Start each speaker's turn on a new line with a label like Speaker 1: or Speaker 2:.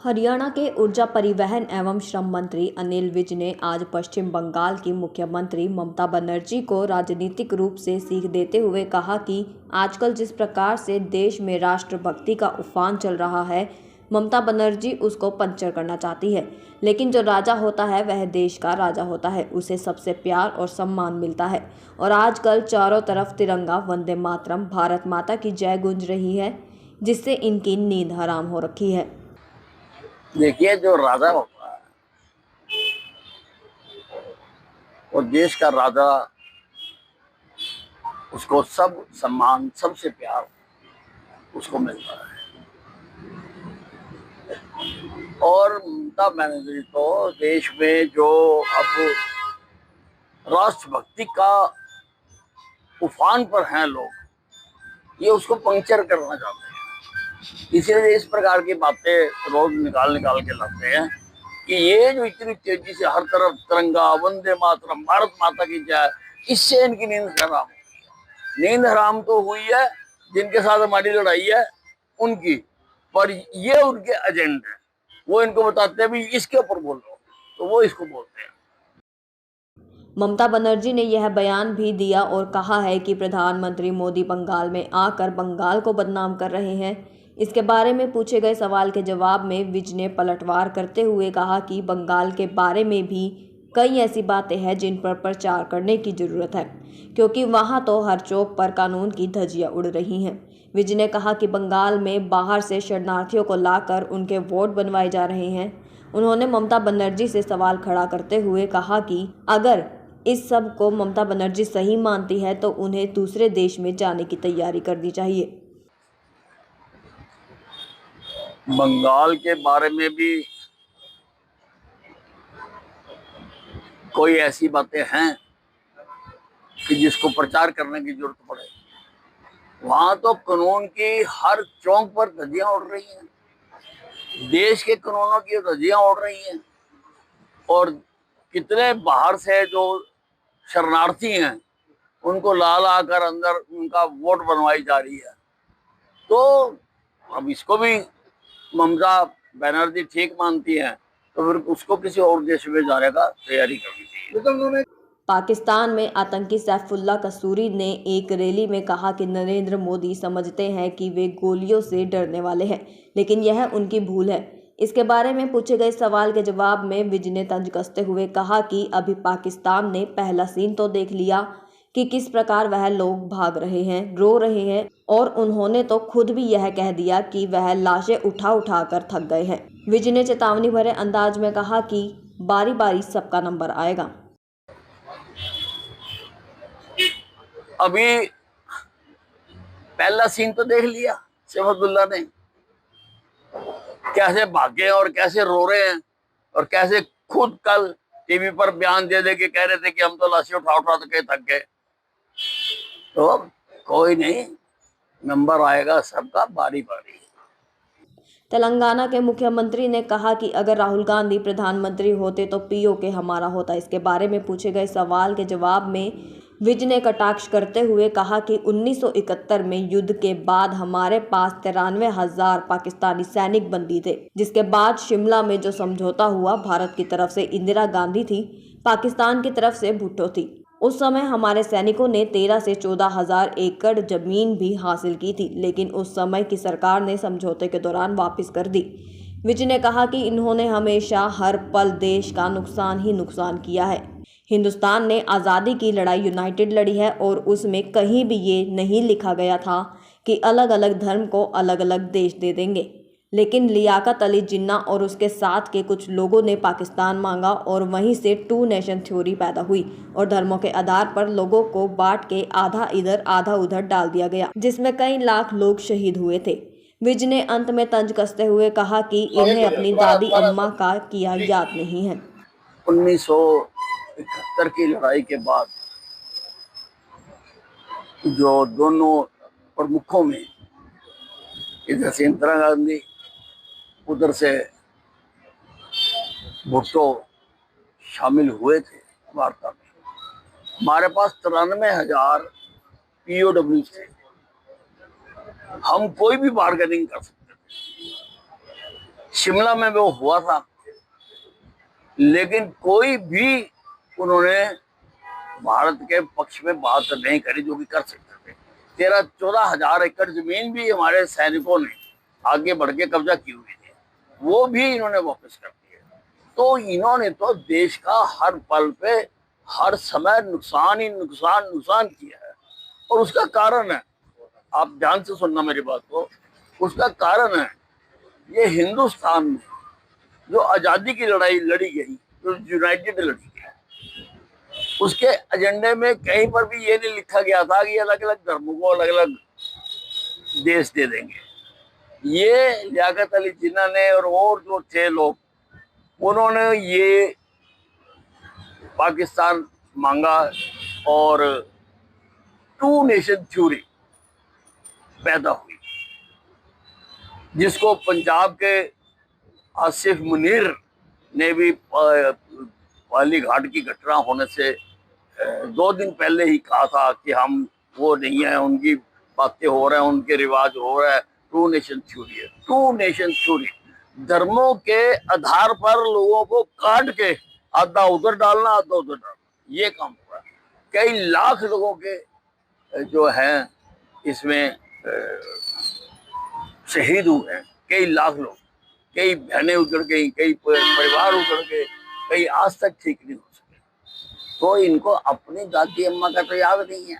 Speaker 1: हरियाणा के ऊर्जा परिवहन एवं श्रम मंत्री अनिल विज ने आज पश्चिम बंगाल की मुख्यमंत्री ममता बनर्जी को राजनीतिक रूप से सीख देते हुए कहा कि आजकल जिस प्रकार से देश में राष्ट्रभक्ति का उफान चल रहा है, ममता बनर्जी उसको पंचर करना चाहती है। लेकिन जो राजा होता है वह देश का राजा होता है, उसे सबसे प्यार और सम्मान मिलता है। और आजकल चारों तरफ तिरंगा, वंदे मातरम, भारत माता की जय गूंज रही है, जिससे इनकी नींद हराम हो रखी है।
Speaker 2: देखिए, जो राजा होता है वो देश का राजा, उसको सब सम्मान, सबसे प्यार उसको मिलता है। और ममता बनर्जी तो देश में जो अब राष्ट्रभक्ति का उफान पर हैं लोग, ये उसको पंक्चर करना चाहते हैं। इसीलिए इस प्रकार की बातें रोज निकाल के लाते हैं कि ये जो इतनी तेजी से हर तरफ तिरंगा, वंदे मातरम, भारत माता की जय, इससे इनकी नींद हराम हुई है। नींद हराम तो हुई है जिनके साथ हमारी लड़ाई है उनकी, पर ये उनके एजेंट है। वो इनको बताते हैं भी इसके ऊपर बोलो, तो वो इसको बोलते हैं।
Speaker 1: ममता बनर्जी ने यह बयान भी दिया और कहा है कि प्रधानमंत्री मोदी बंगाल में आकर बंगाल को बदनाम कर रहे हैं। इसके बारे में पूछे गए सवाल के जवाब में विज ने पलटवार करते हुए कहा कि बंगाल के बारे में भी कई ऐसी बातें हैं जिन पर प्रचार करने की जरूरत है, क्योंकि वहां तो हर चौक पर कानून की धज्जियां उड़ रही हैं। विज ने कहा कि बंगाल में बाहर से शरणार्थियों को लाकर उनके वोट बनवाए जा रहे हैं। उन्होंने ममता बनर्जी से सवाल खड़ा करते हुए कहा कि अगर इस सब को ममता बनर्जी सही मानती है तो उन्हें दूसरे देश में जाने की तैयारी करनी चाहिए।
Speaker 2: बंगाल के बारे में भी कोई ऐसी बातें हैं कि जिसको प्रचार करने की जरूरत पड़े। वहां तो कानून की हर चौक पर धज्जियां उड़ रही हैं, देश के कानूनों की धज्जियां उड़ रही हैं। और कितने बाहर से जो शरणार्थी हैं उनको ला ला कर अंदर उनका वोट बनवाई जा रही है। तो अब इसको भी ममता बनर्जी ठीक मानती हैं, तो फिर उसको किसी और देश में जाने का तैयारी करनी चाहिए।
Speaker 1: पाकिस्तान में आतंकी सैफुल्ला कसूरी ने एक रैली में कहा कि नरेंद्र मोदी समझते हैं कि वे गोलियों से डरने वाले हैं, लेकिन यह उनकी भूल है। इसके बारे में पूछे गए सवाल के जवाब में विज ने तंज कसते हुए कहा कि अभी पाकिस्तान ने पहला सीन तो देख लिया कि किस प्रकार वह लोग भाग रहे हैं, रो रहे हैं, और उन्होंने तो खुद भी यह कह दिया कि वह लाशें उठा उठा कर थक गए हैं। विज ने चेतावनी भरे अंदाज में कहा कि बारी बारी सबका नंबर आएगा।
Speaker 2: अभी पहला सीन तो देख लिया सैफुल्लाह ने, कैसे भागे और कैसे रो रहे हैं, और कैसे खुद कल टीवी पर बयान दे दे के कह रहे थे कि हम तो लाशें उठा उठा के थक गए। तो कोई नहीं, नंबर आएगा सबका बारी बारी।
Speaker 1: तेलंगाना के मुख्यमंत्री ने कहा कि अगर राहुल गांधी प्रधानमंत्री होते तो पीओके हमारा होता। इसके बारे में पूछे गए सवाल के जवाब में विज ने कटाक्ष करते हुए कहा कि 1971 में युद्ध के बाद हमारे पास 93,000 पाकिस्तानी सैनिक बंदी थे, जिसके बाद शिमला में जो समझौता हुआ, भारत की तरफ से इंदिरा गांधी थी, पाकिस्तान की तरफ से भुट्टो थी। उस समय हमारे सैनिकों ने 13 से 14,000 एकड़ जमीन भी हासिल की थी, लेकिन उस समय की सरकार ने समझौते के दौरान वापस कर दी। विज ने कहा कि इन्होंने हमेशा हर पल देश का नुकसान ही नुकसान किया है। हिंदुस्तान ने आज़ादी की लड़ाई यूनाइटेड लड़ी है और उसमें कहीं भी ये नहीं लिखा गया था कि अलग अलग धर्म को अलग अलग देश दे देंगे। लेकिन लियाकत अली जिन्ना और उसके साथ के कुछ लोगों ने पाकिस्तान मांगा और वहीं से 2 नेशन थ्योरी पैदा हुई और धर्मों के आधार पर लोगों को बांट के आधा इधर आधा उधर डाल दिया गया, जिसमें कई लाख लोग शहीद हुए थे। विज ने अंत में तंज कसते हुए कहा कि इन्हें अपनी दादी अम्मा का किया याद नहीं है।
Speaker 2: 1971 की लड़ाई के बाद जो दोनों प्रमुखों में, इधर से इंदिरा गांधी, उधर से भुट्टो शामिल हुए थे वार्ता में, हमारे पास 93,000 पीओडब्ल्यू थे। हम कोई भी बार्गेनिंग कर सकते थे, शिमला में वो हुआ था, लेकिन कोई भी उन्होंने भारत के पक्ष में बात नहीं करी जो कि कर सकते थे। 13-14 हजार एकड़ जमीन भी हमारे सैनिकों ने आगे बढ़ के कब्जा की हुई थी, वो भी इन्होंने वापस कर दिए। तो इन्होंने तो देश का हर पल पे हर समय नुकसान ही नुकसान किया है। और उसका कारण है, आप ध्यान से सुनना मेरी बात को, उसका कारण है ये हिंदुस्तान में जो आजादी की लड़ाई लड़ी गई, जो यूनाइटेड लड़ी गई, उसके एजेंडे में कहीं पर भी ये नहीं लिखा गया था कि अलग अलग धर्मों को अलग अलग देश दे देंगे। ये लियाकत अली जिन्ना ने और जो थे लोग, उन्होंने ये पाकिस्तान मांगा और टू नेशन थ्योरी पैदा हुई, जिसको पंजाब के आसिफ मुनीर ने भी पाली घाट की घटना होने से 2 दिन पहले ही कहा था कि हम वो नहीं है, उनकी बातें हो रहे हैं, उनके रिवाज हो रहे हैं, टू नेशन थ्योरी है। टू नेशन थ्योरी धर्मों के आधार पर लोगों को काट के आधा उधर डालना आधा उधर डालना, ये काम हुआ। कई लाख लोगों के जो हैं इसमें शहीद हुए हैं, कई लाख लोग, कई बहनें उजड़ गई, कई परिवार उजड़ गए, कई आज तक ठीक नहीं हो सके। तो इनको अपनी दादी अम्मा का तो याद नहीं है।